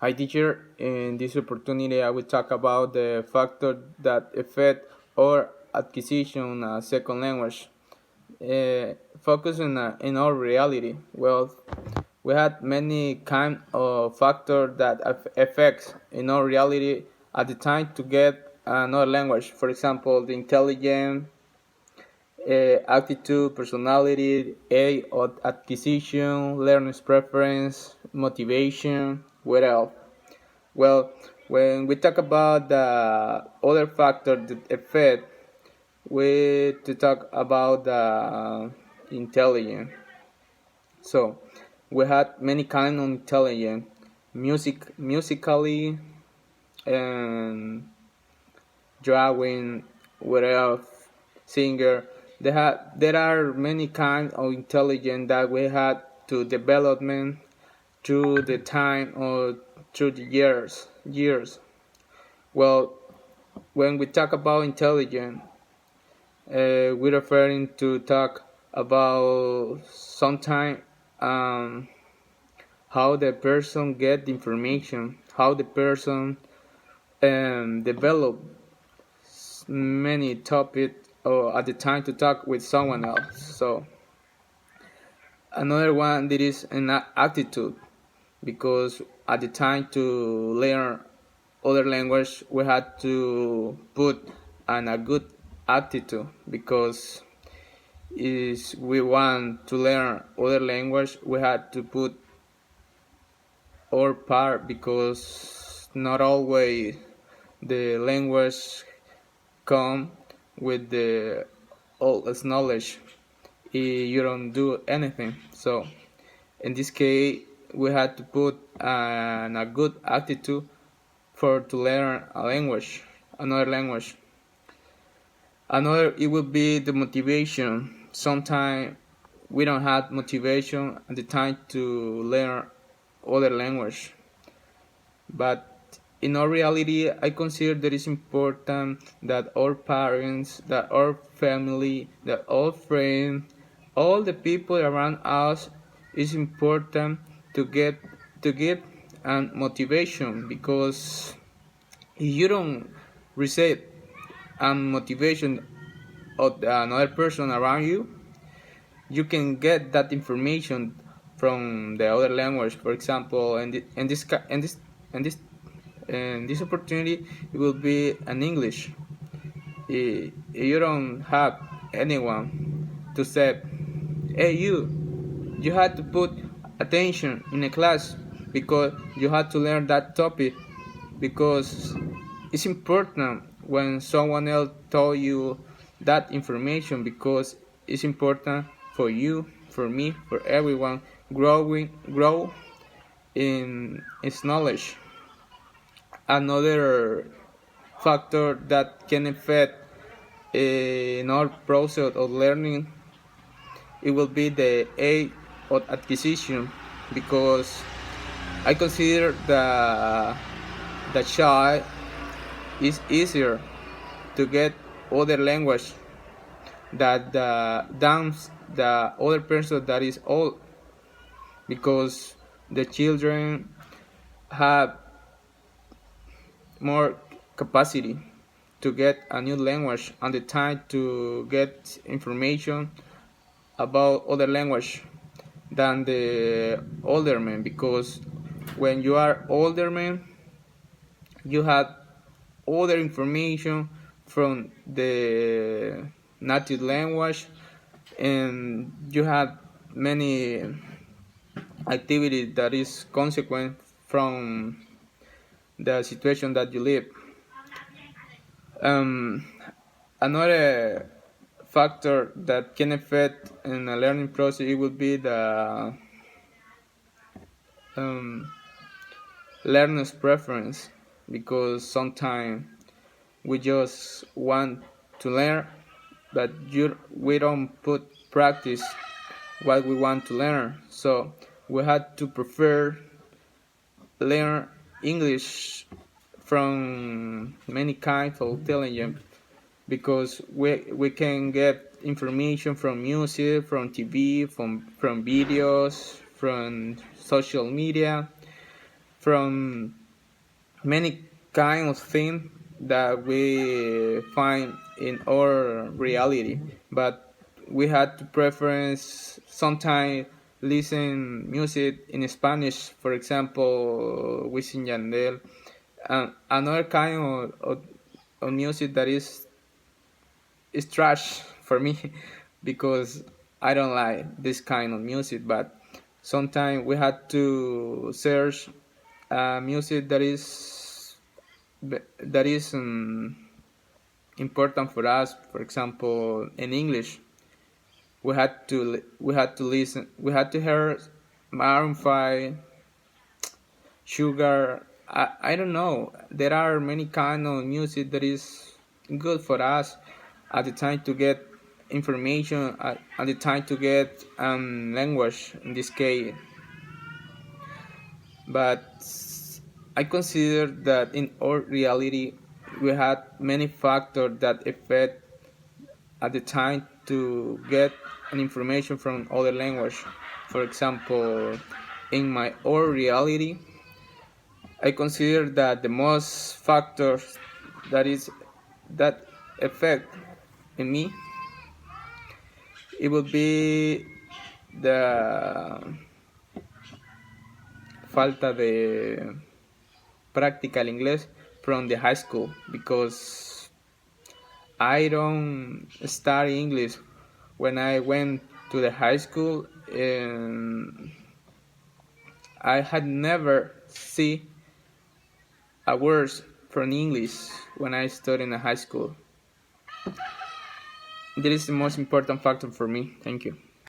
Hi teacher, in this opportunity I will talk about the factor that affect our acquisition a second language. Focus in our reality. Well, we had many kind of factor that affects in our reality at the time to get another language. For example, the intelligence, attitude, personality, or acquisition, learner's preference, motivation, what else? Well, when we talk about the other factor that affect, we to talk about the intelligence. So we had many kind of intelligence, musically, and drawing, what else, singer. There are many kind of intelligence that we had to development through the time or through the years. Well, when we talk about intelligence, we're referring to talk about sometime um, how the person get the information, how the person develop many topic or at the time to talk with someone else. So another one that is an attitude because at the time to learn other language we had to put on a good attitude because is we want to learn other language we had to put our part because not always the language come with the all its knowledge. You don't do anything. So in this case we had to put a good attitude for to learn a language, another language. Another it would be the motivation. Sometimes we don't have motivation at the time to learn other language. But in our reality, I consider that it's important that our parents, that our family, that our friends, all the people around us is important to get to give and motivation because if you don't receive motivation of another person around you, you can get that information from the other language. For example, in this opportunity, it will be in English. You don't have anyone to say, "Hey, you had to put attention in a class because you had to learn that topic." Because it's important when someone else told you that information because it's important for you, for me, for everyone grow in its knowledge. Another factor that can affect in our process of learning it will be the age of acquisition because I consider the child is easier to get other language that than the other person that is old because the children have more capacity to get a new language and the time to get information about other language than the older man because when you are older man you have other information from the native language and you have many activities that is consequent from the situation that you live. Um, Another factor that can affect in a learning process it would be the um, learner's preference because sometimes we just want to learn but we don't put practice what we want to learn so we had to prefer learn English from many kinds of intelligence because we can get information from music, from TV, from videos, from social media. from many kind of things that we find in our reality, but we had to preference sometimes listen music in Spanish, for example, Wisin Yandel, and another kind of music that is trash for me because I don't like this kind of music. But sometimes we had to search music that is important for us. For example, in English, we had to hear Maroon 5, Sugar. I don't know. There are many kind of music that is good for us at the time to get information, at the time to get language in this case. But I consider that in our reality we had many factors that affect at the time to get an information from other language. For example, in my own reality, I consider that the most factors that is that affect in me, it would be the falta de practical inglés from the high school because I don't study English when I went to the high school, and I had never see a words from English when I studied in the high school. That is the most important factor for me. Thank you.